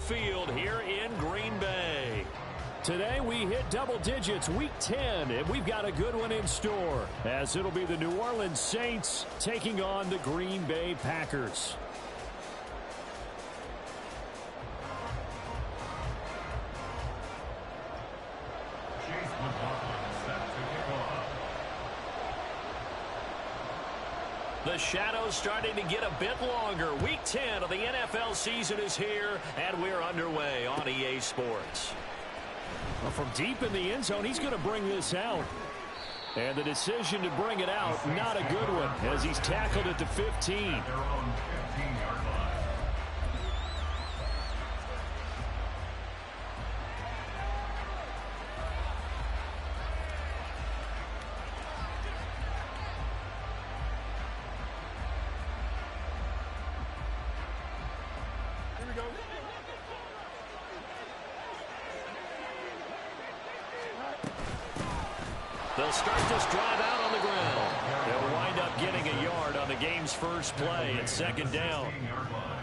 Field here in Green Bay. Today we hit double digits, week 10, and we've got a good one in store, as it'll be the New Orleans Saints taking on the Green Bay Packers. The shadow's starting to get a bit longer. Week 10 of the NFL season is here, and we're underway on EA Sports. Well, from deep in the end zone, he's going to bring this out. And the decision to bring it out, not a good one, as he's tackled at the 15. They'll start this drive out on the ground. They'll wind up getting a yard on the game's first play at second down.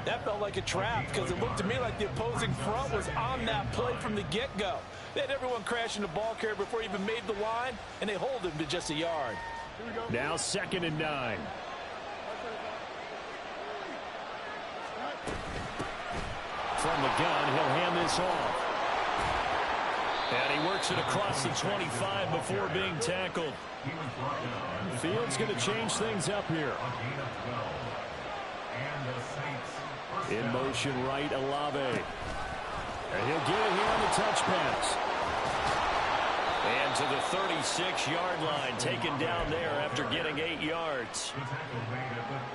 That felt like a trap because it looked to me like the opposing front was on that play from the get-go. They had everyone crashing the ball carrier before he even made the line, and they hold him to just a yard. Now 2nd and 9. From the gun, he'll hand this off. And he works it across the 25 before being tackled. Field's going to change things up here. In motion right, Olave. And he'll get it here on the touch pass. And to the 36-yard line, taken down there after getting 8 yards.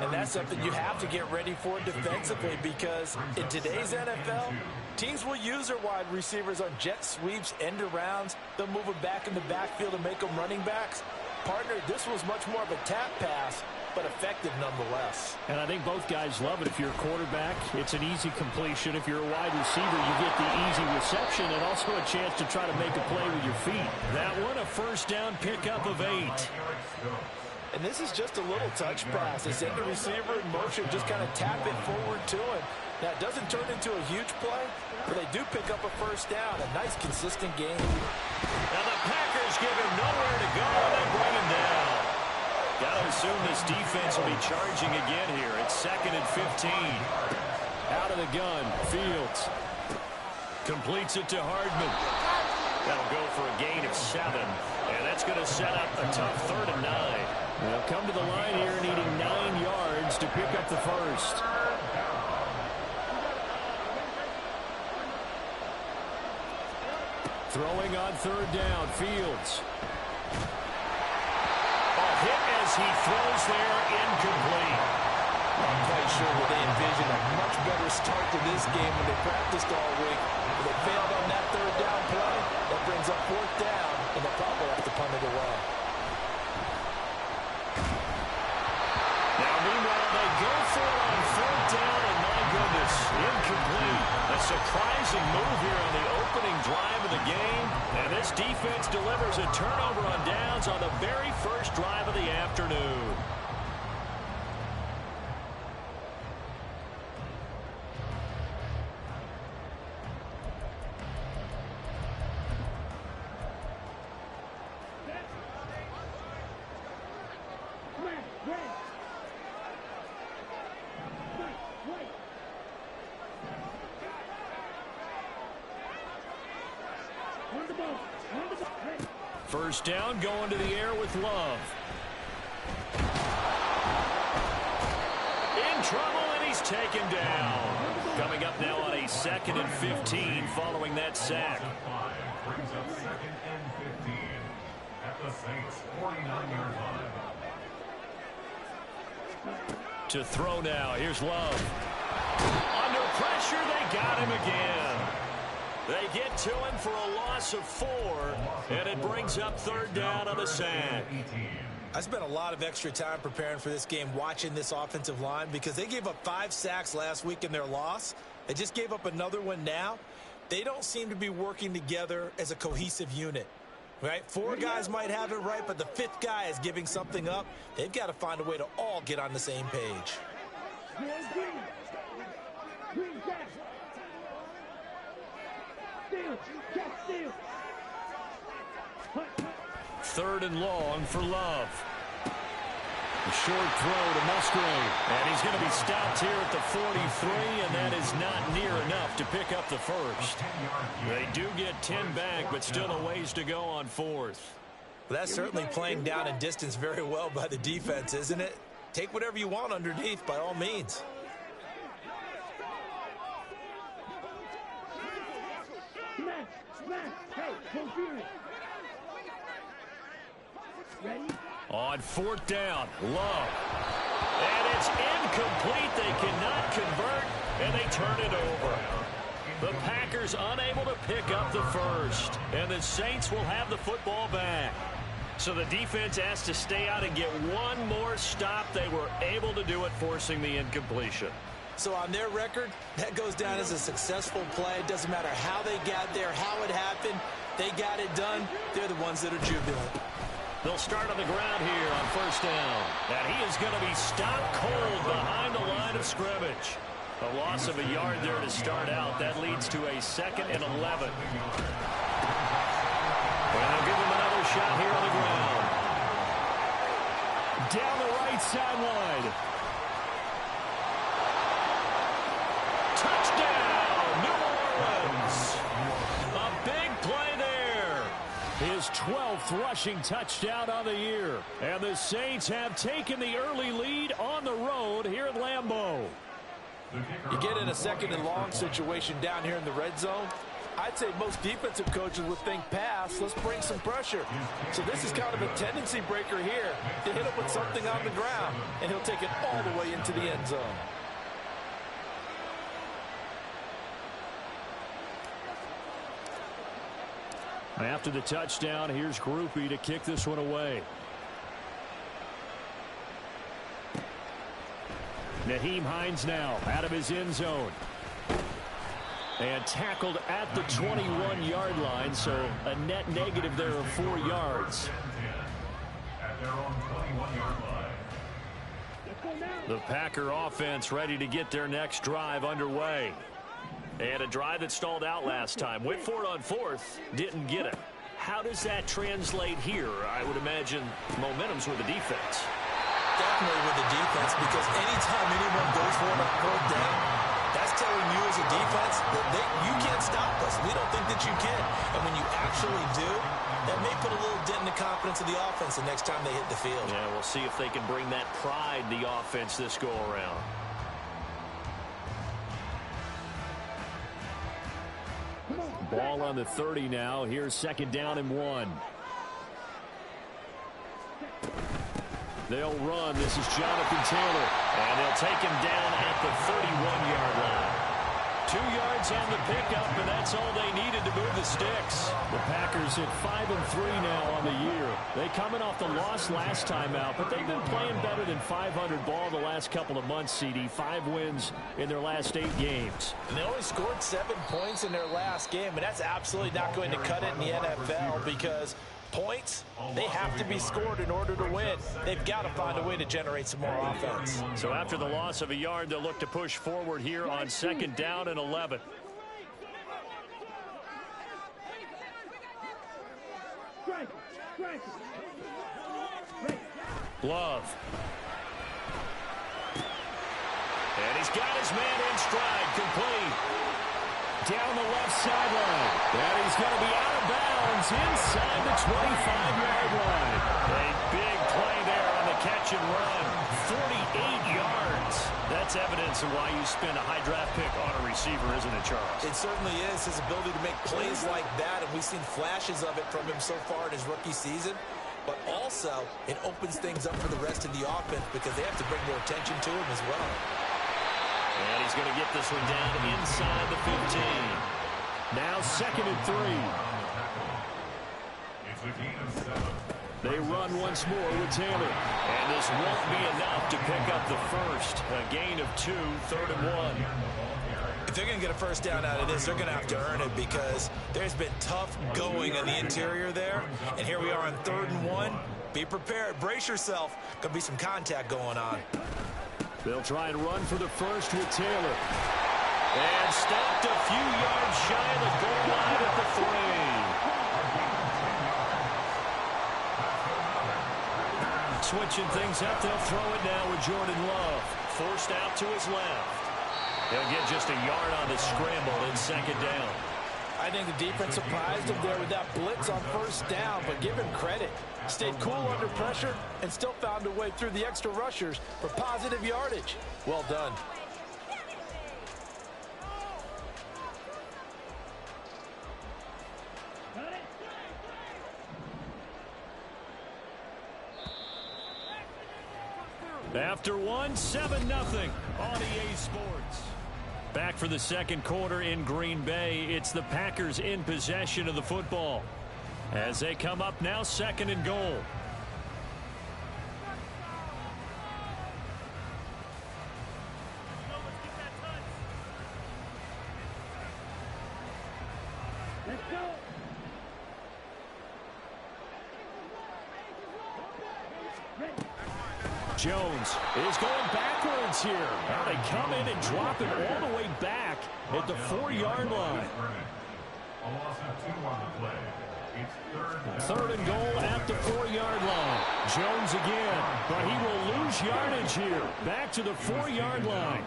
And that's something you have to get ready for defensively, because in today's NFL, teams will use their wide receivers on jet sweeps, end arounds. They'll move them back in the backfield and make them running backs. Partner, this was much more of a tap pass, but effective nonetheless. And I think both guys love it. If you're a quarterback, it's an easy completion. If you're a wide receiver, you get the easy reception and also a chance to try to make a play with your feet. That one, a first down pickup of 8. And this is just a little touch pass. They send the receiver in motion, just kind of tap it forward to him. Now, it doesn't turn into a huge play, but they do pick up a first down. A nice, consistent game. Now the Packers give him nowhere to go, and they bring him down. Got to assume this defense will be charging again here. It's 2nd and 15. Out of the gun, Fields. Completes it to Hardman. That'll go for a gain of 7. And that's going to set up a tough 3rd and 9. They'll come to the line here needing 9 yards to pick up the first. Throwing on 3rd down, Fields. A hit as he throws there, incomplete. I'm quite sure that they envisioned a much better start to this game when they practiced all week. But they failed on that 3rd down play. That brings up 4th down, and they'll probably have to punt it away. Now, meanwhile, they go for it on 4th down, and my goodness, incomplete. A surprising move here on the opening drive of the game, and this defense delivers a turnover on downs on the very first drive of the afternoon. First down, going to the air with Love. In trouble, and he's taken down. Coming up now on a 2nd and 15 following that sack. Brings up 2nd and 15 at the Saints' 49-yard line. To throw now, here's Love. Under pressure, they got him again. They get to him for a loss of 4, and it brings up 3rd down on the sack. I spent a lot of extra time preparing for this game, watching this offensive line, because they gave up 5 sacks last week in their loss. They just gave up another one now. They don't seem to be working together as a cohesive unit. Right? 4 guys might have it right, but the 5th guy is giving something up. They've got to find a way to all get on the same page. Third and long for Love. A short throw to Musgrave. And he's going to be stopped here at the 43, and that is not near enough to pick up the first. They do get 10 back, but still a ways to go on fourth. That's certainly playing down and distance very well by the defense, isn't it? Take whatever you want underneath, by all means. On fourth down, Love. And it's incomplete. They cannot convert, and they turn it over. The Packers unable to pick up the first, and the Saints will have the football back. So the defense has to stay out and get one more stop. They were able to do it, forcing the incompletion. So on their record, that goes down as a successful play. It doesn't matter how they got there, how it happened. They got it done. They're the ones that are jubilant. They'll start on the ground here on first down. And he is going to be stopped cold behind the line of scrimmage. A loss of a yard there to start out. That leads to a 2nd and 11. And they'll give him another shot here on the ground. Down the right sideline. Touchdown, New Orleans. A big play there. His 12th rushing touchdown on the year. And the Saints have taken the early lead on the road here at Lambeau. You get in a 2nd and long situation down here in the red zone. I'd say most defensive coaches would think pass. Let's bring some pressure. So this is kind of a tendency breaker here to hit him with something on the ground, and he'll take it all the way into the end zone. After the touchdown, here's Groupie to kick this one away. Nyheim Hines now out of his end zone. And tackled at the 21-yard line, so a net negative there of 4 yards. At their own 21-yard line. The Packer offense ready to get their next drive underway. And a drive that stalled out last time. Went for it on fourth, didn't get it. How does that translate here? I would imagine momentum's with the defense. Definitely with the defense, because anytime anyone goes for it on fourth down, that's telling you as a defense that you can't stop us. We don't think that you can. And when you actually do, that may put a little dent in the confidence of the offense the next time they hit the field. Yeah, we'll see if they can bring that pride to the offense this go-around. Ball on the 30 now. Here's 2nd down and 1. They'll run. This is Jonathan Taylor. And they'll take him down at the 31-yard line. 2 yards on the pickup, and that's all they needed to move the sticks. The Packers hit 5-3 now on the year. They coming off the loss last time out, but they've been playing better than 500 ball the last couple of months, CD. 5 wins in their last 8 games. And they only scored 7 points in their last game, and that's absolutely not going to cut it in the NFL because points, they have to be scored in order to win. They've got to find a way to generate some more offense. So after the loss of a yard, they'll look to push forward here on 2nd down and 11. Love. And he's got his man in stride, complete. Down the left sideline. And he's going to be out of bounds inside the 25-yard line. A big play there on the catch and run. 48 yards. That's evidence of why you spend a high draft pick on a receiver, isn't it, Charles? It certainly is. His ability to make plays like that, and we've seen flashes of it from him so far in his rookie season. But also, it opens things up for the rest of the offense because they have to bring more attention to him as well. And he's going to get this one down inside the 15. Now 2nd and 3. It's a gain of 7. They run once more with Taylor. And this won't be enough to pick up the first. A gain of 2, 3rd and 1. If they're going to get a first down out of this, they're going to have to earn it because there's been tough going in the interior there. And here we are on 3rd and 1. Be prepared. Brace yourself. Going to be some contact going on. They'll try and run for the first with Taylor. And stopped a few yards shy of the goal line at the switching things up. They'll throw it now with Jordan Love. Forced out to his left. He'll get just a yard on the scramble in second down. I think the defense surprised him there with that blitz on first down, but give him credit. Stayed cool under pressure and still found a way through the extra rushers for positive yardage. Well done. After 7-0 on EA Sports. Back for the second quarter in Green Bay. It's the Packers in possession of the football as they come up now, second and goal. Jones is going backwards here. Now they come in and drop it all the way back at the 4-yard line. A loss of 2 on the play. It's third and goal at the 4-yard line. Jones again, but he will lose yardage here. Back to the 4-yard line.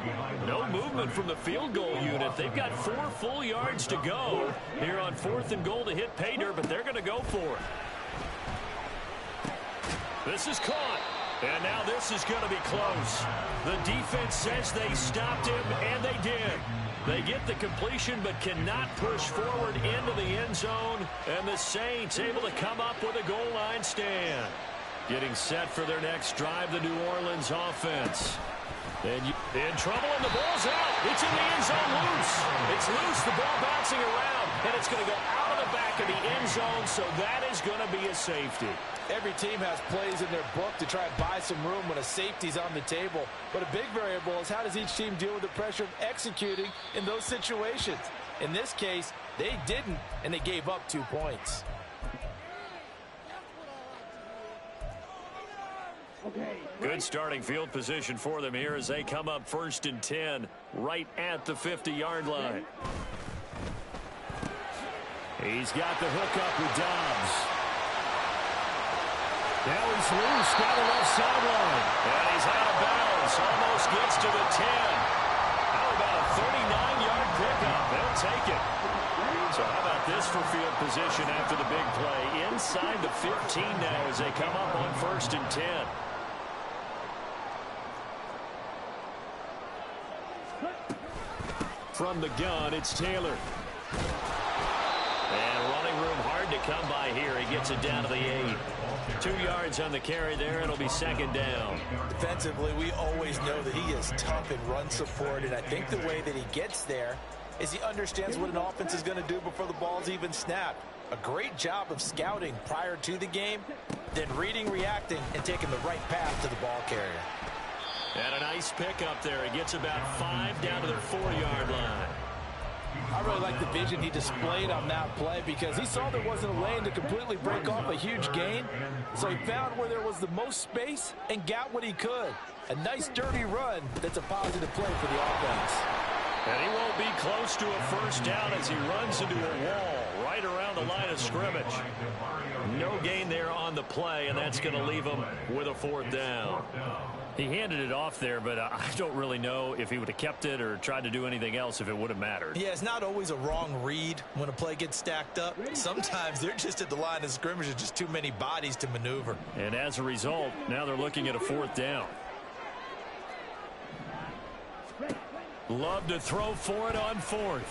No movement from the field goal unit. They've got 4 full yards to go here on 4th and goal to hit pay dirt, but they're going to go for it. This is caught. And now this is going to be close. The defense says they stopped him, and they did. They get the completion but cannot push forward into the end zone. And the Saints able to come up with a goal line stand. Getting set for their next drive, the New Orleans offense. And in trouble, and the ball's out. It's in the end zone loose. It's loose, the ball bouncing around, and it's going to go out of the back of the end zone, so that is going to be a safety. Every team has plays in their book to try and buy some room when a safety's on the table. But a big variable is how does each team deal with the pressure of executing in those situations. In this case, they didn't, and they gave up 2 points. Good starting field position for them here as they come up 1st and 10 right at the 50-yard line. He's got the hook up with Dobbs. Now he's loose down the left sideline. And he's out of bounds. Almost gets to the 10. How about a 39-yard pickup? They'll take it. So how about this for field position after the big play? Inside the 15 now as they come up on 1st and 10. From the gun, it's Taylor. And running room hard to come by here. He gets it down to the 8. 2 yards on the carry there. It'll be second down. Defensively, we always know that he is tough in run support, and I think the way that he gets there is he understands what an offense is going to do before the ball's even snapped. A great job of scouting prior to the game, then reading, reacting, and taking the right path to the ball carrier. And a nice pickup there. He gets about 5 down to their 4-yard line. I really like the vision he displayed on that play because he saw there wasn't a lane to completely break off a huge gain. So he found where there was the most space and got what he could. A nice dirty run that's a positive play for the offense. And he won't be close to a first down as he runs into a wall right around the line of scrimmage. No gain there on the play, and that's going to leave him with a 4th down. He handed it off there, but I don't really know if he would have kept it or tried to do anything else if it would have mattered. Yeah, it's not always a wrong read when a play gets stacked up. Sometimes they're just at the line of scrimmage with just too many bodies to maneuver. And as a result, now they're looking at a 4th down. Love to throw for it on 4th.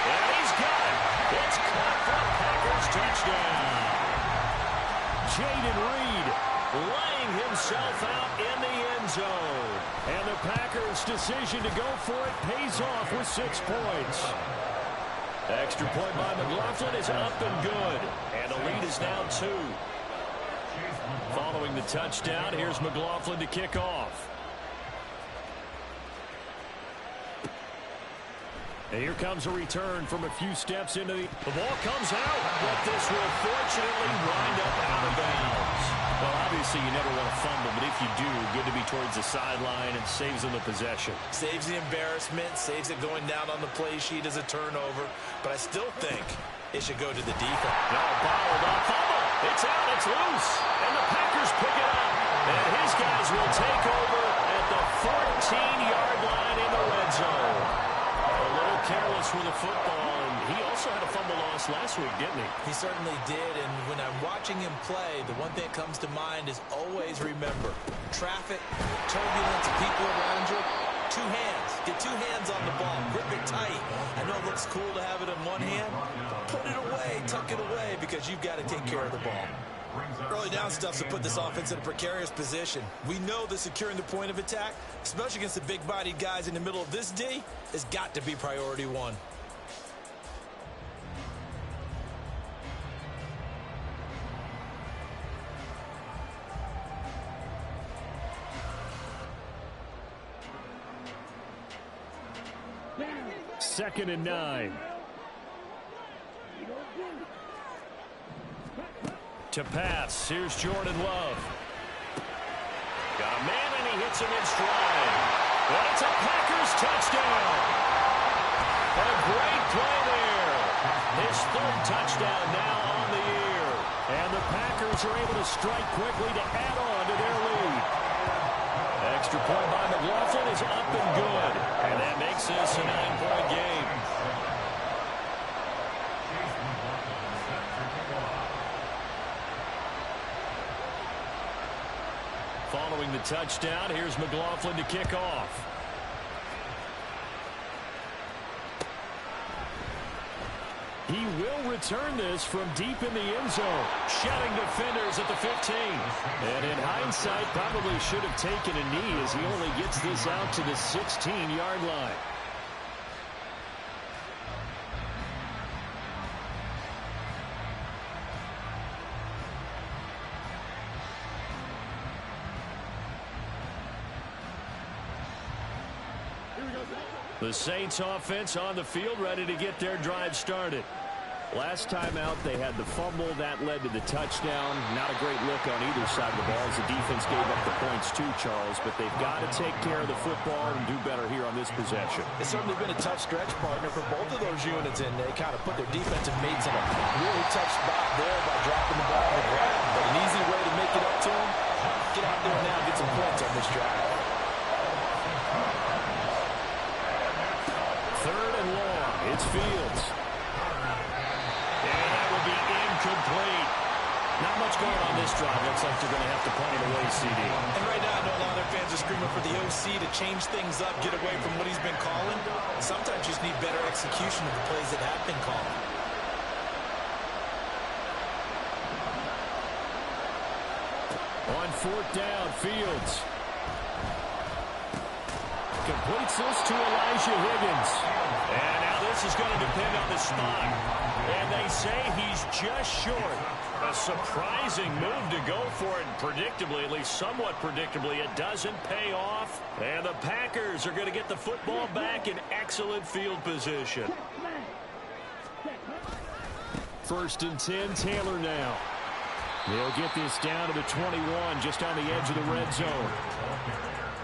And he's got it. It's caught for a Packers touchdown. Jaden Reed laying himself out in the end zone. And the Packers' decision to go for it pays off with 6 points. Extra point by McLaughlin is up and good. And the lead is now 2. Following the touchdown, here's McLaughlin to kick off. And here comes a return from a few steps into the ball comes out, but this will fortunately wind up out of bounds. Well, obviously you never want to fumble, but if you do, good to be towards the sideline and saves them the possession. Saves the embarrassment, saves it going down on the play sheet as a turnover, but I still think it should go to the defense. Now bottled up, fumble. It's out, it's loose, and the Packers pick it up. And his guys will take over at the 14-yard line in the red zone. A little careless with the football, and he also had a fumble loss last week, didn't he? He certainly did, and when I'm watching him play, the one thing that comes to mind is always remember, traffic, turbulence, people around you, two hands. Get two hands on the ball. Grip it tight. I know it looks cool to have it in one hand. Put it away, tuck it away, because you've got to take care of the ball. Early down stuff to put this offense in a precarious position. We know that securing the point of attack, especially against the big-bodied guys in the middle of this D, has got to be priority one. Second and 9. To pass, here's Jordan Love. Got a man and he hits him in stride. But it's a Packers touchdown. A great play there. His third touchdown now on the year. And the Packers are able to strike quickly to add on to their lead. Extra point by McLaughlin is up and good. And that makes this a 9-point game. Following the touchdown, here's McLaughlin to kick off. He will return this from deep in the end zone. Shedding defenders at the 15. And in hindsight, probably should have taken a knee as he only gets this out to the 16-yard line. The Saints offense on the field, ready to get their drive started. Last time out, they had the fumble. That led to the touchdown. Not a great look on either side of the ball as the defense gave up the points too, Charles. But they've got to take care of the football and do better here on this possession. It's certainly been a tough stretch, partner, for both of those units, and they kind of put their defensive mates in a really tough spot there by dropping the ball on the ground. But an easy way to make it up to them, get out there now and get some points on this drive. Third and long. It's Fields. And that will be incomplete. Not much going on this drive. Looks like they're going to have to punt it away, CD. And right now, I know a lot of their fans are screaming for the OC to change things up, get away from what he's been calling. Sometimes you just need better execution of the plays that have been called. On fourth down, Fields completes this to Elijah Higgins. And now this is going to depend on the spot. And they say he's just short. A surprising move to go for it. Predictably, at least somewhat predictably, it doesn't pay off. And the Packers are going to get the football back in excellent field position. First and 10, Taylor now. They'll get this down to the 21, just on the edge of the red zone.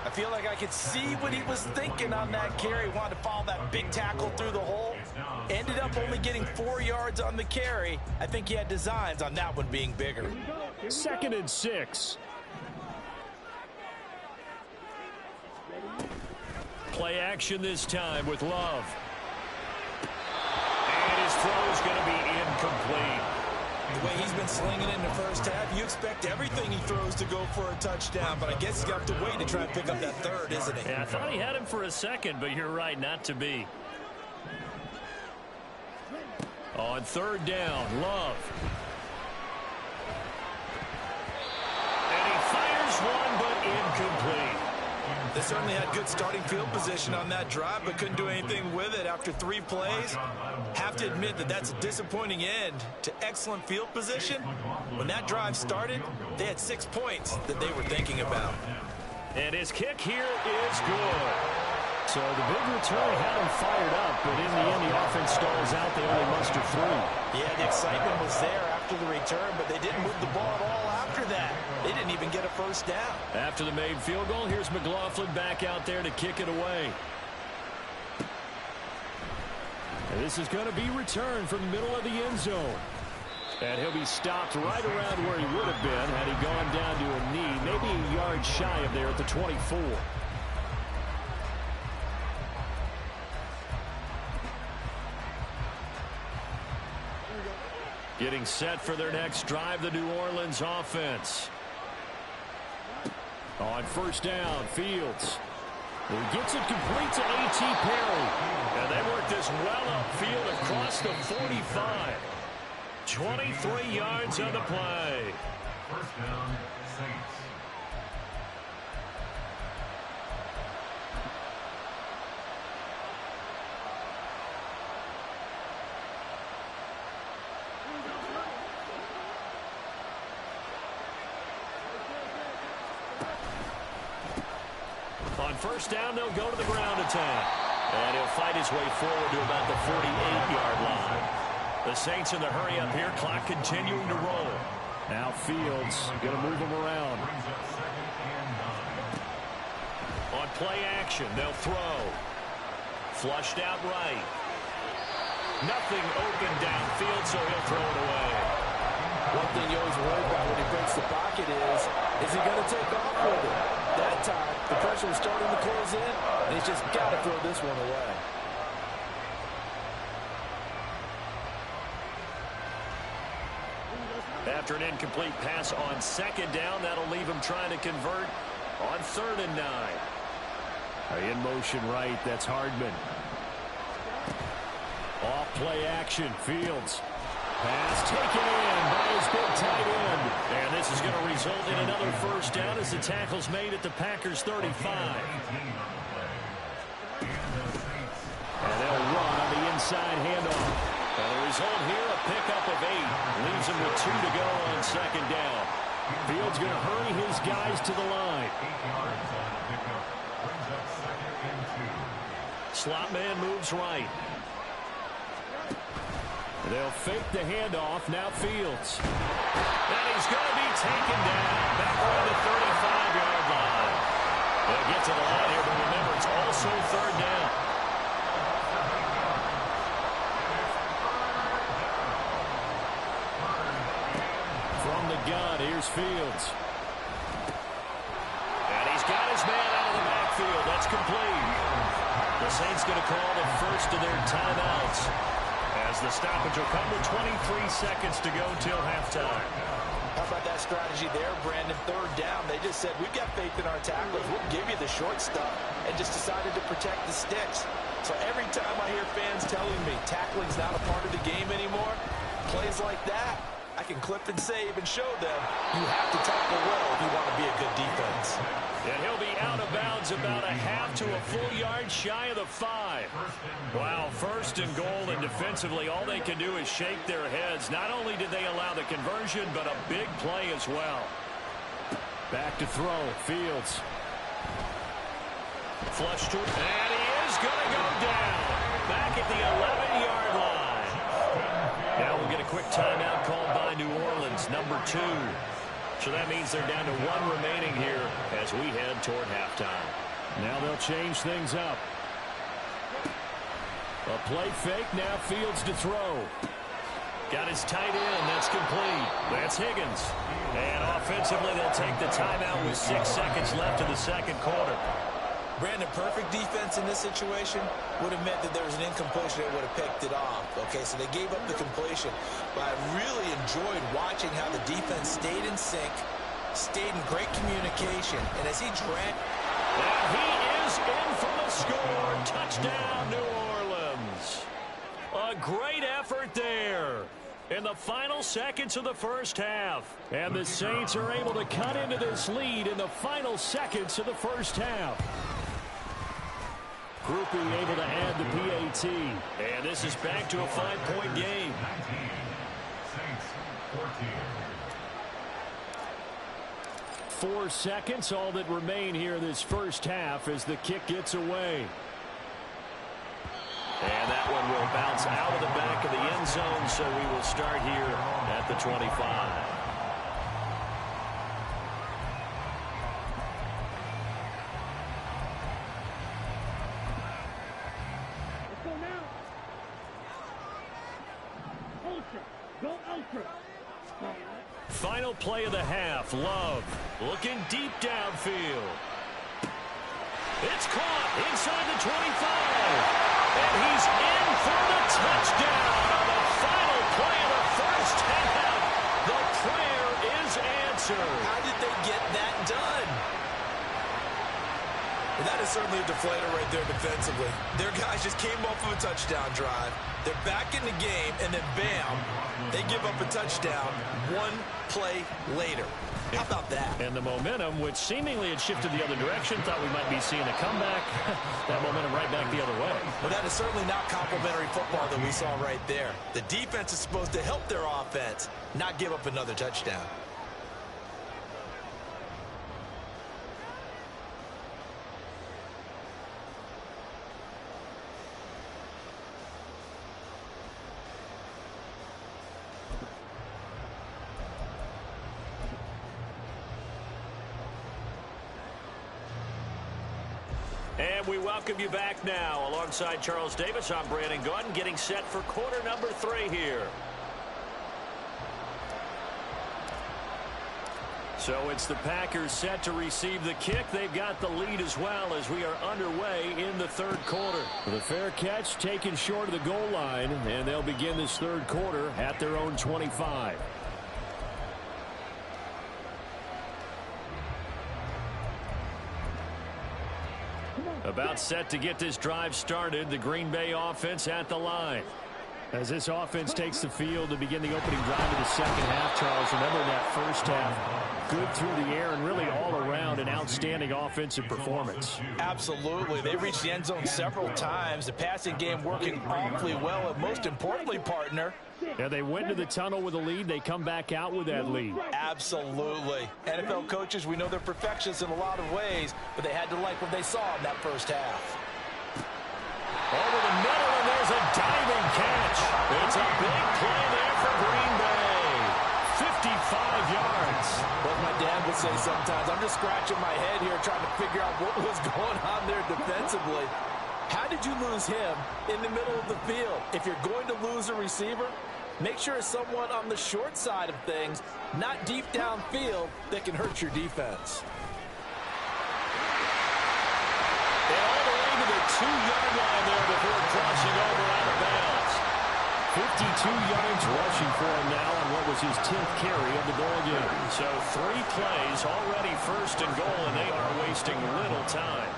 I feel like I could see what he was thinking on that carry. Wanted to follow that big tackle through the hole. Ended up only getting 4 yards on the carry. I think he had designs on that one being bigger. Second and 6. Play action this time with Love. And his throw is going to be incomplete. The way he's been slinging it in the first half, you expect everything he throws to go for a touchdown, but I guess he's going to have to wait to try and pick up that third, isn't he? Yeah, I thought he had him for a second, but you're right, not to be. On third down, Love. And he fires one, but incomplete. They certainly had good starting field position on that drive, but couldn't do anything with it after 3 plays. Have to admit that that's a disappointing end to excellent field position. When that drive started, they had 6 points that they were thinking about. And his kick here is good. So the big return had him fired up, but in the end, the offense stalls out. They only muster 3. Yeah, the excitement was there after the return, but they didn't move the ball at all after that. They didn't even get a first down. After the made field goal, here's McLaughlin back out there to kick it away. And this is going to be returned from the middle of the end zone. And he'll be stopped right around where he would have been had he gone down to a knee, maybe a yard shy of there at the 24. Getting set for their next drive, the New Orleans offense. On first down, Fields. He gets it complete to A.T. Perry. And they work this well upfield across the 45. 23 yards on the play. First down, Saints. On first down, they'll go to the ground attack. And he'll fight his way forward to about the 48-yard line. The Saints in the hurry up here, clock continuing to roll. Now Fields going to move him around. On play action, they'll throw. Flushed out right. Nothing open downfield, so he'll throw it away. One thing you always worry about when he breaks the pocket is he going to take off with it? That time, the pressure was starting to close in, and he's just got to throw this one away. After an incomplete pass on second down, that'll leave him trying to convert on 3rd and 9. In motion right, that's Hardman. Off play action, Fields. Pass taken in by his big tight end. And this is going to result in another first down as the tackle's made at the Packers' 35. And they'll run on the inside handoff. And the result here, a pickup of 8. Leaves him with 2 to go on second down. Fields going to hurry his guys to the line. 8 yards on the pickup. Brings up 2nd and 2. Slot man moves right. They'll fake the handoff. Now Fields. And he's going to be taken down back around the 35-yard line. They'll get to the line here, but remember, it's also 3rd down. From the gun, here's Fields. And he's got his man out of the backfield. That's complete. The Saints going to call the first of their timeouts, as the stoppage will come with 23 seconds to go till halftime. How about that strategy there, Brandon? 3rd down, they just said, we've got faith in our tacklers. We'll give you the short stuff, and just decided to protect the sticks. So every time I hear fans telling me tackling's not a part of the game anymore, plays like that, I can clip and save and show them you have to tackle well if you want to be a good defense. And he'll be out of bounds about a half to a full yard shy of the 5. Wow, 1st and goal, and defensively all they can do is shake their heads. Not only did they allow the conversion, but a big play as well. Back to throw, Fields. Flush to, and he is going to go down. Back at the 11-yard line. Now we'll get a quick timeout called by New Orleans, number 2. So that means they're down to 1 remaining here as we head toward halftime. Now they'll change things up. A play fake, now Fields to throw. Got his tight end, that's complete. That's Higgins. And offensively, they'll take the timeout with 6 seconds left in the second quarter. Brandon, perfect defense in this situation would have meant that there was an incompletion that would have picked it off. Okay, so they gave up the completion. But I really enjoyed watching how the defense stayed in sync, stayed in great communication, and as he dragged... And he is in for the score. Touchdown, New Orleans. A great effort there in the final seconds of the first half. And the Saints are able to cut into this lead in the final seconds of the first half. Groupie able to add the PAT. And this is back to a 5-point game. 19. Saints 14. 4 seconds, all that remain here this first half as the kick gets away. And that one will bounce out of the back of the end zone, so we will start here at the 25. Final play of the half. Love looking deep downfield. It's caught inside the 25. And he's in for the touchdown on the final play of the first half. The prayer is answered. How did they get that done? Well, that is certainly a deflator right there defensively. Their guys just came off of a touchdown drive. They're back in the game, and then bam, they give up a touchdown one play later. How about that? And the momentum, which seemingly had shifted the other direction, thought we might be seeing a comeback. That momentum right back the other way. Well, that is certainly not complimentary football that we saw right there. The defense is supposed to help their offense, not give up another touchdown. And we welcome you back now. Alongside Charles Davis, I'm Brandon Gaudin, getting set for quarter number 3 here. So it's the Packers set to receive the kick. They've got the lead as well as we are underway in the third quarter. The fair catch taken short of the goal line, and they'll begin this third quarter at their own 25. About set to get this drive started, the Green Bay offense at the line. As this offense takes the field to begin the opening drive of the second half, Charles, remember that first half, good through the air and really all around an outstanding offensive performance. Absolutely. They reached the end zone several times. The passing game working awfully well, and most importantly, partner, yeah, they went to the tunnel with a lead. They come back out with that lead. Absolutely. NFL coaches, we know they're perfectionists in a lot of ways, but they had to like what they saw in that first half. Over the middle, and there's a diving catch. It's a big play there for Green Bay. 55 yards. What my dad would say sometimes, I'm just scratching my head here trying to figure out what was going on there defensively. How did you lose him in the middle of the field? If you're going to lose a receiver, make sure it's someone on the short side of things, not deep downfield, that can hurt your defense. And all the way to the 2-yard line there before crossing over out of bounds. 52 yards rushing for him now on what was his 10th carry of the ball game. So 3 plays already first and goal, and they are wasting little time.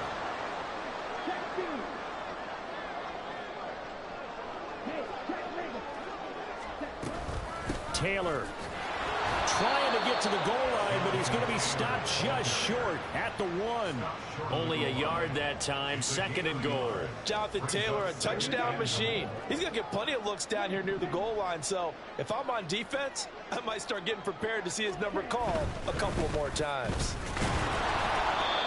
Taylor trying to get to the goal line, but he's going to be stopped just short at the 1. Only a yard that time, second and goal. Jonathan Taylor, a touchdown machine. He's going to get plenty of looks down here near the goal line, so if I'm on defense, I might start getting prepared to see his number called a couple more times.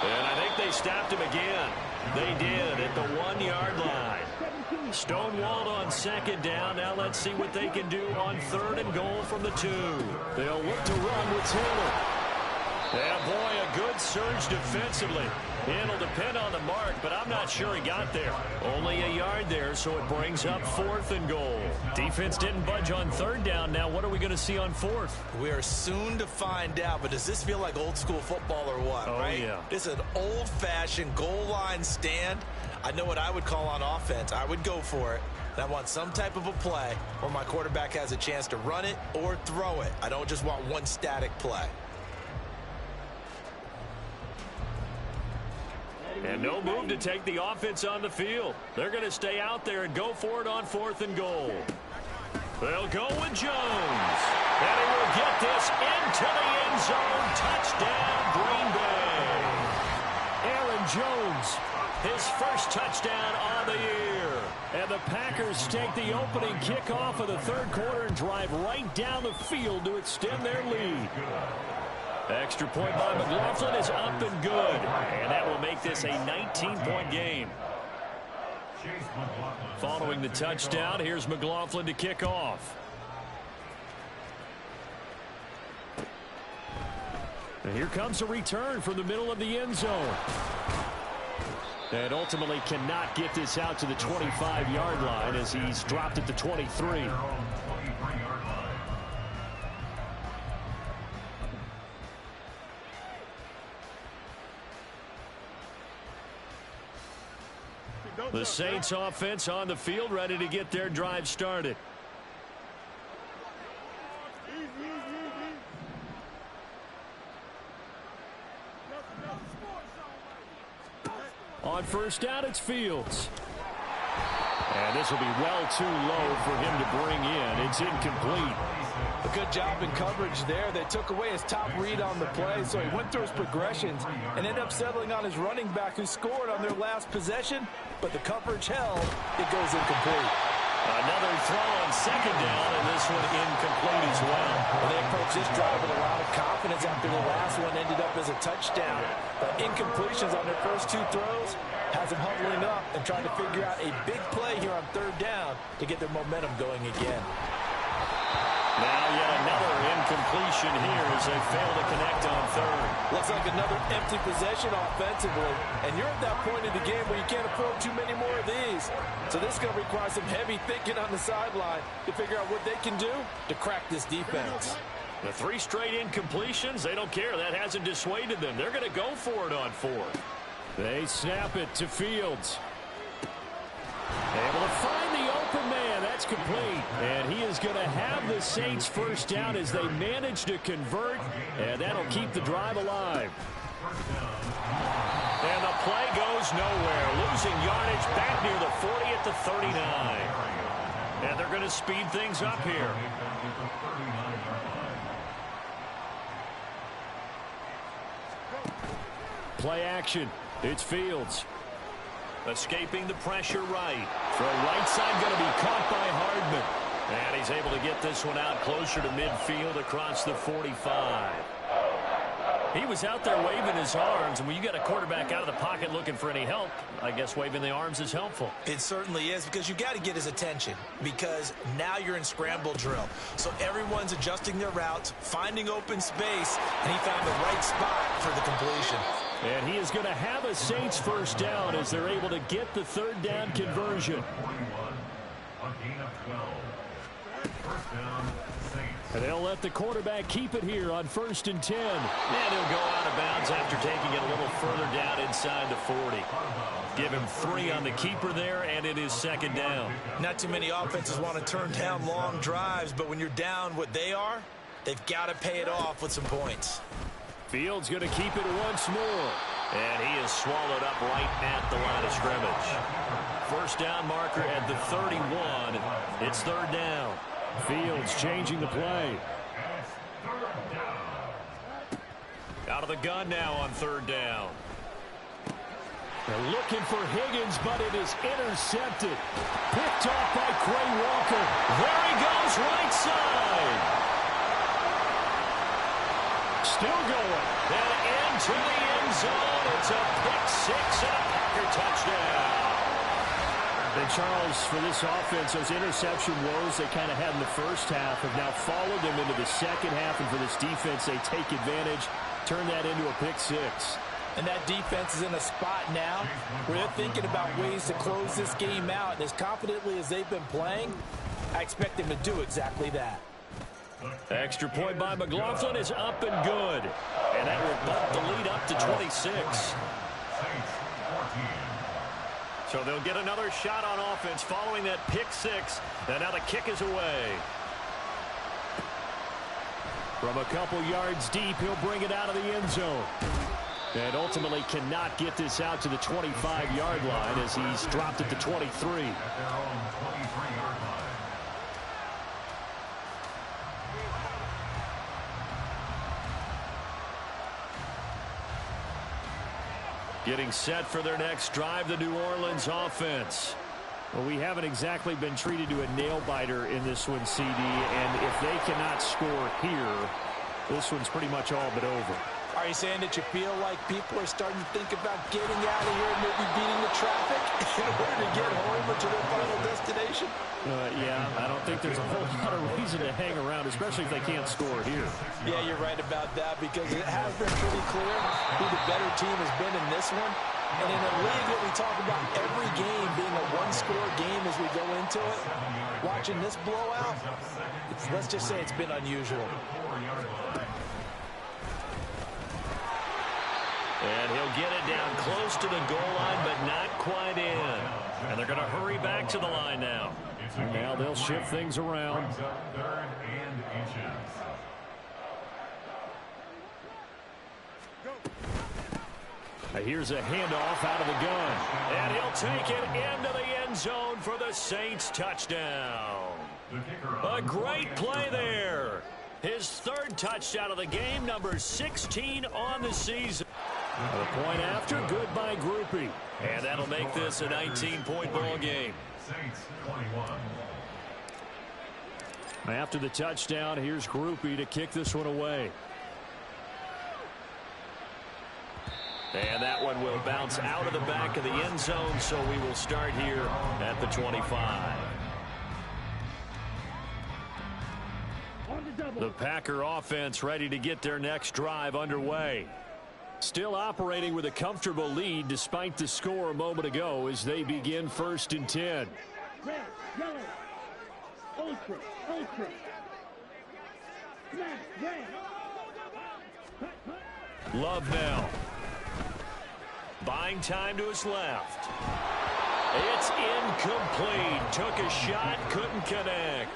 And I think they stopped him again. They did at the 1-yard line. Stonewalled on second down. Now let's see what they can do on third and goal from the 2. They'll look to run with Taylor. Yeah, boy, a good surge defensively. It'll depend on the mark, but I'm not sure he got there. Only a yard there, so it brings up fourth and goal. Defense didn't budge on third down. Now what are we going to see on fourth? We are soon to find out, but does this feel like old school football or what? Oh, right? Yeah. This is an old-fashioned goal line stand. I know what I would call on offense. I would go for it. And I want some type of a play where my quarterback has a chance to run it or throw it. I don't just want one static play. And no move to take the offense on the field. They're going to stay out there and go for it on fourth and goal. They'll go with Jones. And he will get this into the end zone. Touchdown, Green Bay. Aaron Jones, his first touchdown on the year. And the Packers take the opening kickoff of the third quarter and drive right down the field to extend their lead. Extra point by McLaughlin is up and good. And that will make this a 19-point game. Following the touchdown, here's McLaughlin to kick off. And here comes a return from the middle of the end zone. And ultimately cannot get this out to the 25-yard line as he's dropped at the 23. The Saints offense on the field, ready to get their drive started. On first down, it's Fields. And this will be well too low for him to bring in. It's incomplete. A good job in coverage there. They took away his top read on the play, so he went through his progressions and ended up settling on his running back who scored on their last possession, but the coverage held. It goes incomplete. Another throw on second down, and this one incomplete as well. They approached this drive with a lot of confidence after the last one ended up as a touchdown. But incompletions on their first two throws has them huddling up and trying to figure out a big play here on third down to get their momentum going again. Now yet another incompletion here as they fail to connect on third. Looks like another empty possession offensively, and you're at that point in the game where you can't afford too many more of these. So this is going to require some heavy thinking on the sideline to figure out what they can do to crack this defense. The 3 straight incompletions, they don't care. That hasn't dissuaded them. They're going to go for it on fourth. They snap it to Fields. Able to find the open man. That's complete. And he is going to have the Saints first down as they manage to convert. And that'll keep the drive alive. And the play goes nowhere. Losing yardage back near the 40 at the 39. And they're going to speed things up here. Play action. It's Fields. Escaping the pressure right. Throw right side going to be caught by Hardman. And he's able to get this one out closer to midfield across the 45. He was out there waving his arms, and when you got a quarterback out of the pocket looking for any help, I guess waving the arms is helpful. It certainly is, because you got to get his attention, because now you're in scramble drill. So everyone's adjusting their routes, finding open space, and he found the right spot for the completion. And he is going to have a Saints first down as they're able to get the third down conversion. And they'll let the quarterback keep it here on 1st and 10. And he'll go out of bounds after taking it a little further down inside the 40. Give him 3 on the keeper there, and it is second down. Not too many offenses want to turn down long drives, but when you're down what they are, they've got to pay it off with some points. Fields going to keep it once more. And he is swallowed up right at the line of scrimmage. First down marker at the 31. It's third down. Fields changing the play. Out of the gun now on third down. They're looking for Higgins, but it is intercepted. Picked off by Quay Walker. There he goes, right side. Still going. And into the end zone. It's a pick 6 and a Packer touchdown. And Charles, for this offense, those interception woes they kind of had in the first half have now followed them into the second half. And for this defense, they take advantage, turn that into a pick 6. And that defense is in a spot now where they're thinking about ways to close this game out. And as confidently as they've been playing, I expect them to do exactly that. Extra point by McLaughlin is up and good. And that will bump the lead up to 26. So they'll get another shot on offense following that pick 6. And now the kick is away. From a couple yards deep, he'll bring it out of the end zone. And ultimately cannot get this out to the 25-yard line as he's dropped at the 23. Getting set for their next drive, the New Orleans offense. Well, we haven't exactly been treated to a nail-biter in this one, CD, and if they cannot score here, this one's pretty much all but over. Are you saying that you feel like people are starting to think about getting out of here and maybe beating the traffic in order to get home or to their final destination? Yeah, I don't think there's a whole lot of reason to hang around, especially if they can't score here. Yeah, you're right about that, because it has been pretty clear who the better team has been in this one. And in a league that we talk about every game being a one-score game as we go into it, watching this blowout, let's just say it's been unusual. And he'll get it down close to the goal line, but not quite in. And they're going to hurry back to the line now. Now they'll shift things around. Brings up 3rd and inches. Here's a handoff out of the gun. And he'll take it into the end zone for the Saints touchdown. A great play there. His 3rd touchdown of the game, number 16 on the season. A point after, good by Groupie. And that'll make this a 19-point ball game. Saints 21. After the touchdown, here's Groupie to kick this one away. And that one will bounce out of the back of the end zone, so we will start here at the 25. The Packer offense ready to get their next drive underway. Still operating with a comfortable lead despite the score a moment ago as they begin 1st and 10. Red, yellow, ultra, ultra. Smash, red. Love now. Buying time to his left. It's incomplete. Took a shot, couldn't connect.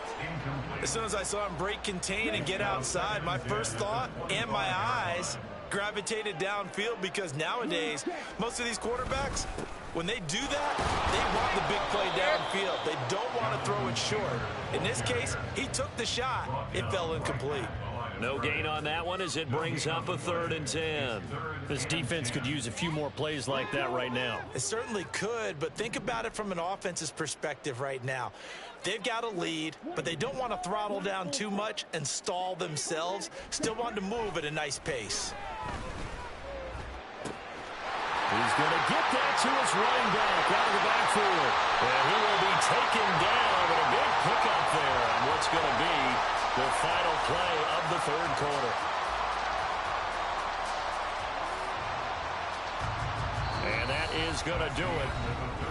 As soon as I saw him break contain and get outside, my first thought and my eyes gravitated downfield, because nowadays most of these quarterbacks, when they do that, they want the big play downfield. They don't want to throw it short. In this case, he took the shot. It fell incomplete. No gain on that one as it brings up a 3rd and 10. This defense could use a few more plays like that right now. It certainly could, but think about it from an offense's perspective right now. They've got a lead, but they don't want to throttle down too much and stall themselves. Still want to move at a nice pace. He's going to get that to his running back out of the backfield. And he will be taken down with a big pickup there on what's going to be the final play of the 3rd quarter. And that is going to do it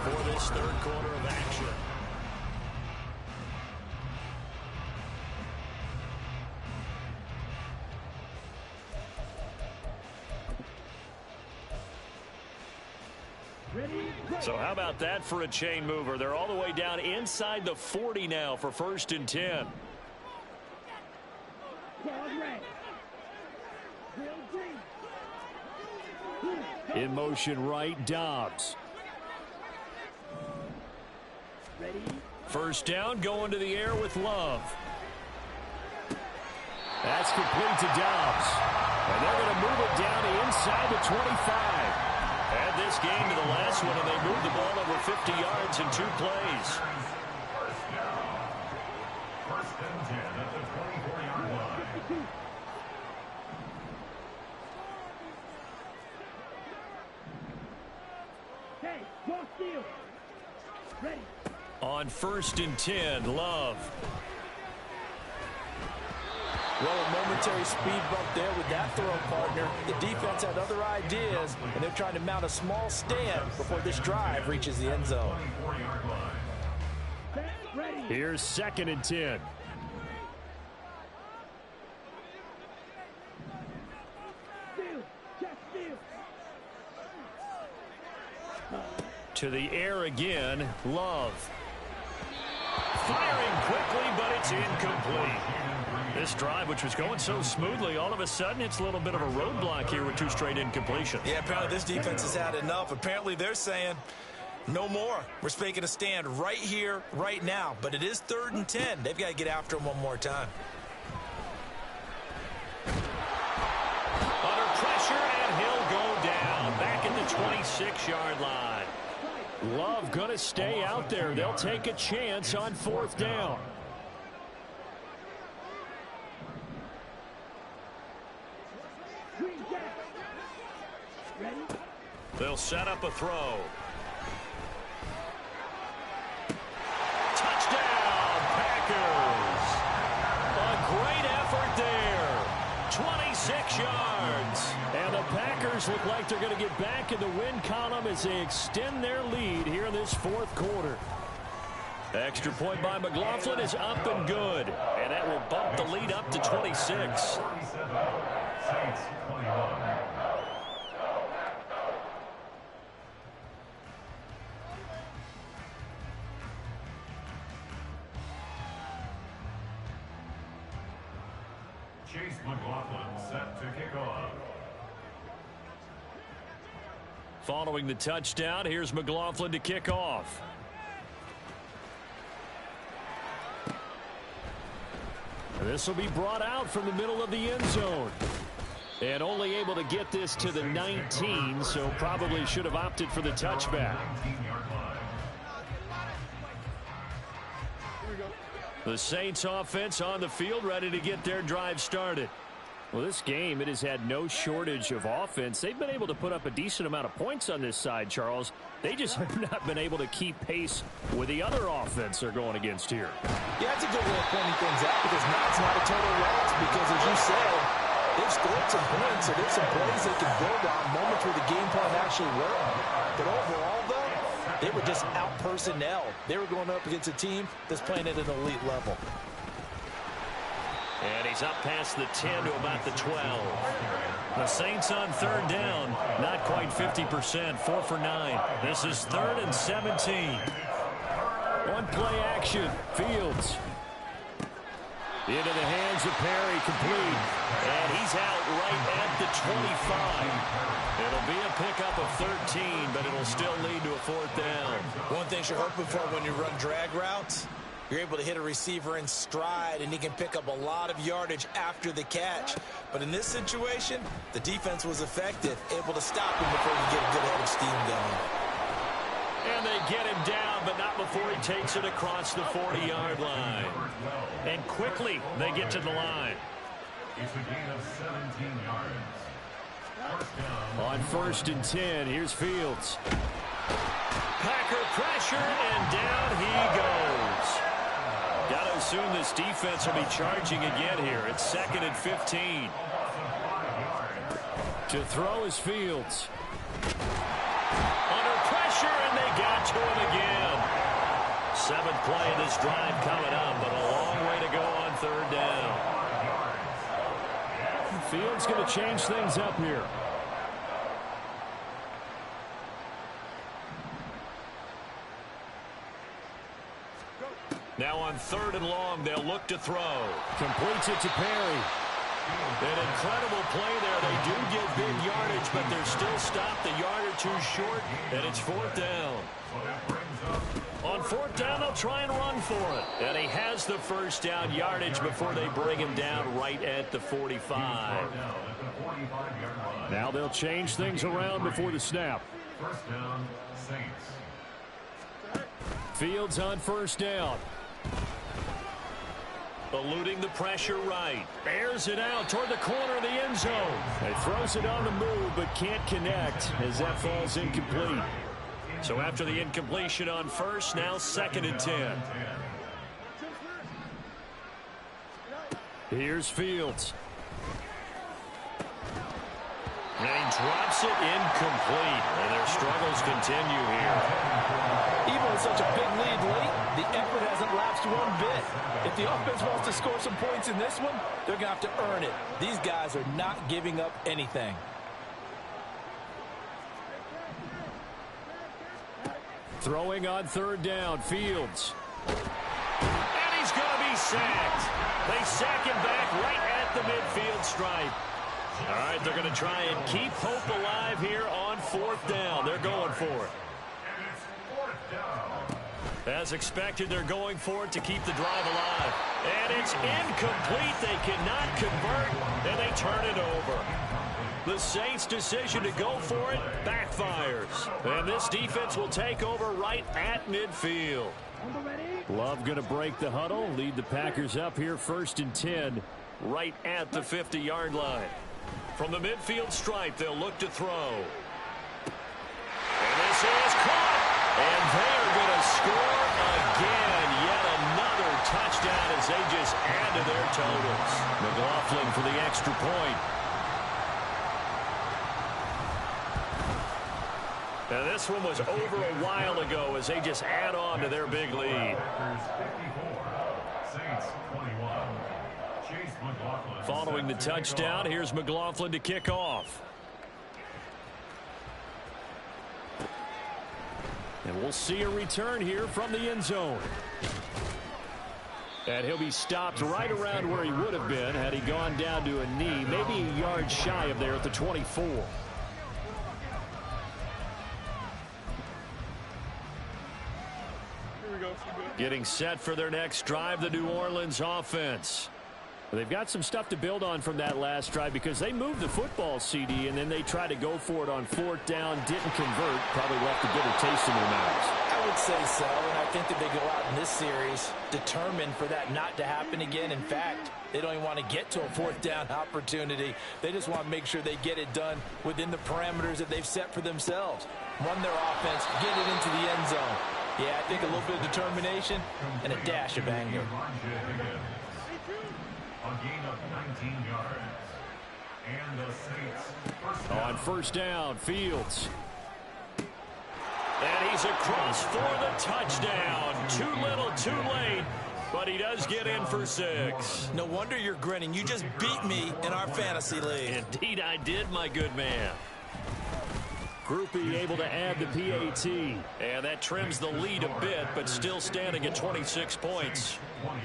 for this 3rd quarter of action. So how about that for a chain mover? They're all the way down inside the 40 now for 1st and 10. In motion right, Dobbs. First down, going to the air with Love. That's complete to Dobbs. And they're going to move it down to inside the 25. Add this game to the last one, and they moved the ball over 50 yards in 2 plays. First down. 1st and 10 at the 24-yard line. Hey, cross field. Ready. On 1st and 10, Love. Well, a momentary speed bump there with that throw, partner. The defense had other ideas, and they're trying to mount a small stand before this drive reaches the end zone. Here's 2nd and 10. To the air again, Love. Firing quickly, but it's incomplete. This drive, which was going so smoothly, all of a sudden it's a little bit of a roadblock here with 2 straight incompletions. Yeah, apparently this defense has had enough. Apparently they're saying, no more. We're making a stand right here, right now. But it is 3rd and 10. They've got to get after him one more time. Under pressure, and he'll go down. Back at the 26-yard line. Love going to stay out there. They'll take a chance on 4th down. They'll set up a throw. Touchdown, Packers. A great effort there. 26 yards. And the Packers look like they're going to get back in the win column as they extend their lead here in this 4th quarter. Extra point by McLaughlin is up and good. And that will bump the lead up to 26. 47, Saints 21. Chase McLaughlin set to kick off. Following the touchdown, here's McLaughlin to kick off. This will be brought out from the middle of the end zone. And only able to get this to the 19, so probably should have opted for the touchback. The Saints offense on the field, ready to get their drive started. Well, this game, it has had no shortage of offense. They've been able to put up a decent amount of points on this side, Charles. They just have not been able to keep pace with the other offense they're going against here. Yeah, that's a good way of pointing things out because now it's not a total loss because, as you said, they've scored some points, so there's some plays they can build on, moments where the game plan actually worked. But overall, though, they were just out-personnel. They were going up against a team that's playing at an elite level. And he's up past the 10 to about the 12. The Saints on third down, not quite 50%, 4 for 9. This is 3rd and 17. On play action, Fields. Into the hands of Perry, complete. And he's out right at the 25. It'll be a pickup of 13, but it'll still lead to a 4th down. One thing you're hoping for when you run drag routes, you're able to hit a receiver in stride, and he can pick up a lot of yardage after the catch. But in this situation, the defense was effective, able to stop him before he get a good head of steam going. And they get him down, but not before he takes it across the 40-yard line. And quickly, they get to the line. It's a gain of 17 yards. On 1st and 10, here's Fields. Packer pressure, and down he goes. Got to assume this defense will be charging again here. It's 2nd and 15. To throw is Fields. Under pressure, and they got to him again. 7th play of this drive coming up, but a long way to go on 3rd down. Fields going to change things up here. Now on 3rd and long, they'll look to throw. Completes it to Perry. An incredible play there. They do get big yardage, but they're still stopped a yard or two short, and it's 4th down. On 4th down, they'll try and run for it. And he has the 1st down yardage before they bring him down right at the 45. Now they'll change things around before the snap. 1st down, Saints. Fields on 1st down. Eluding the pressure right. Airs it out toward the corner of the end zone. He throws it on the move but can't connect as that falls incomplete. So after the incompletion on 1st, now 2nd and 10. Here's Fields. And he drops it incomplete. And their struggles continue here. Even with such a big lead late, the effort hasn't lapsed one bit. If the offense wants to score some points in this one, they're going to have to earn it. These guys are not giving up anything. Throwing on 3rd down, Fields. And he's going to be sacked. They sack him back right at the midfield stripe. All right, they're going to try and keep hope alive here on 4th down. They're going for it. As expected, they're going for it to keep the drive alive. And it's incomplete. They cannot convert, and they turn it over. The Saints' decision to go for it backfires. And this defense will take over right at midfield. Love going to break the huddle, lead the Packers up here 1st and 10, right at the 50-yard line. From the midfield stripe, they'll look to throw. And this is caught. And they're going to score again. Yet another touchdown as they just add to their totals. McLaughlin for the extra point. Now this one was over a while ago as they just add on to their big lead. Following the touchdown, here's McLaughlin to kick off. And we'll see a return here from the end zone. And he'll be stopped right around where he would have been had he gone down to a knee, maybe a yard shy of there at the 24. Getting set for their next drive, the New Orleans offense. They've got some stuff to build on from that last drive because they moved the football, CD, and then they tried to go for it on 4th down, didn't convert, probably left a bitter taste in their mouths. I would say so, and I think that they go out in this series determined for that not to happen again. In fact, they don't even want to get to a 4th down opportunity. They just want to make sure they get it done within the parameters that they've set for themselves. Run their offense, get it into the end zone. Yeah, I think a little bit of determination and a dash of anger. A gain of 19 yards. And the Saints On 1st down, Fields. And he's across for the touchdown. Too little, too late. But he does get in for 6. No wonder you're grinning. You just beat me in our fantasy league. Indeed I did, my good man. Groupie able to add the PAT. And that trims the lead a bit, but still standing at 26 points. 28.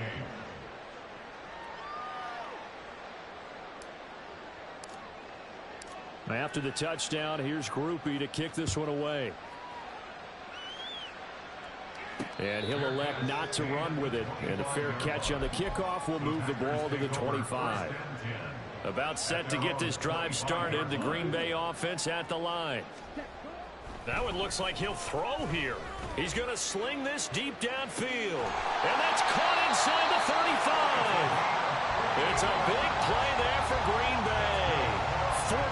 After the touchdown, here's Groupie to kick this one away. And he'll elect not to run with it. And a fair catch on the kickoff will move the ball to the 25. About set to get this drive started. The Green Bay offense at the line. That one looks like he'll throw here. He's going to sling this deep downfield. And that's caught inside the 35. It's a big play there for Green Bay. 48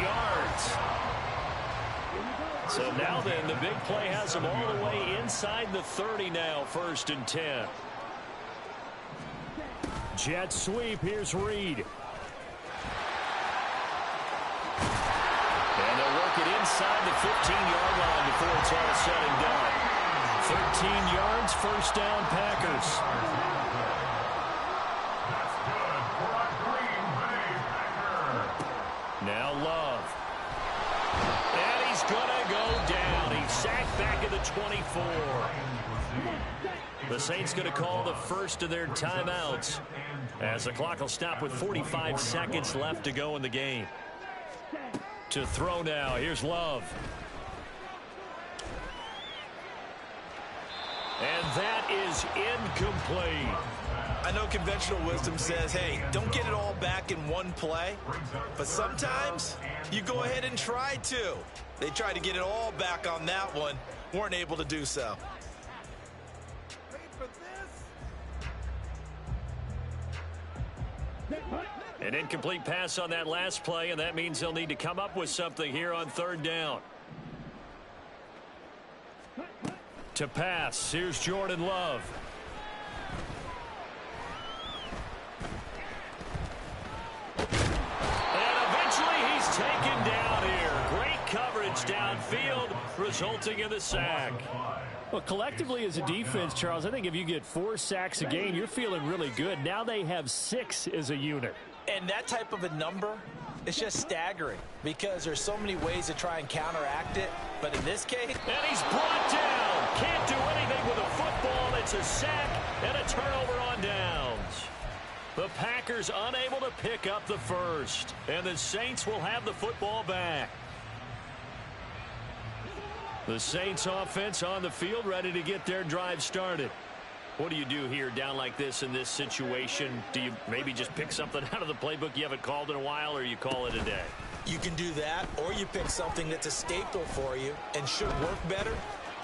yards. So now then, the big play has them all the way inside the 30 now, 1st and 10. Jet sweep, here's Reed. And they'll work it inside the 15-yard line before it's all said and done. 13 yards, 1st down, Packers. Now Love. And he's going to go down. He's sacked back at the 24. The Saints going to call the first of their timeouts as the clock will stop with 45 seconds left to go in the game. To throw now. Here's Love. And that is incomplete. I know conventional wisdom says, hey, don't get it all back in one play. But sometimes you go ahead and try to. They tried to get it all back on that one. Weren't able to do so. An incomplete pass on that last play, and that means they'll need to come up with something here on 3rd down. To pass, here's Jordan Love. And eventually he's taken down here. Great coverage downfield, resulting in the sack. Well, collectively as a defense, Charles, I think if you get 4 sacks a game, you're feeling really good. Now they have 6 as a unit. And that type of a number, it's just staggering because there's so many ways to try and counteract it. But in this case, and he's brought down. Can't do anything with a football. It's a sack and a turnover on downs. The Packers unable to pick up the first. And the Saints will have the football back. The Saints offense on the field ready to get their drive started. What do you do here down like this in this situation? Do you maybe just pick something out of the playbook you haven't called in a while, or you call it a day? You can do that, or you pick something that's a staple for you and should work better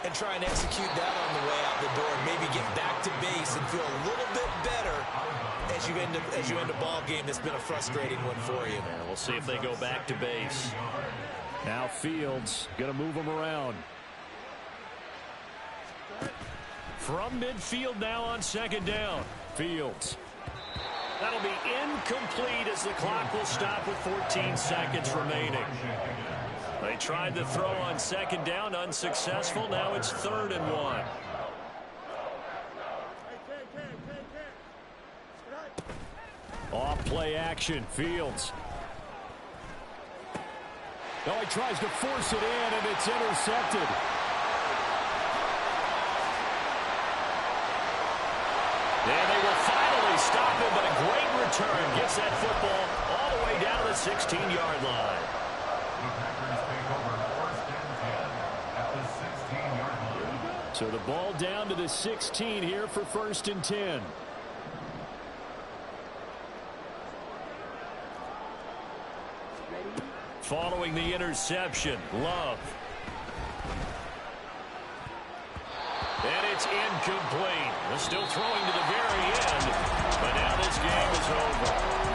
and try and execute that on the way out the door and maybe get back to base and feel a little bit better as you end a ball game that's been a frustrating one for you. Yeah, we'll see if they go back to base. Now Fields going to move them around. From midfield now on 2nd down. Fields. That'll be incomplete as the clock will stop with 14 seconds remaining. They tried to throw on 2nd down, unsuccessful. Now it's 3rd and 1. Off play action. Fields. Now he tries to force it in, and it's intercepted. And they will return. Gets that football all the way down to the 16-yard line. The Packers take over 4th and 10 at the 16-yard line. So the ball down to the 16 here for 1st and 10. Following the interception, Love. And it's incomplete. They're still throwing to the very end, but now this game is over.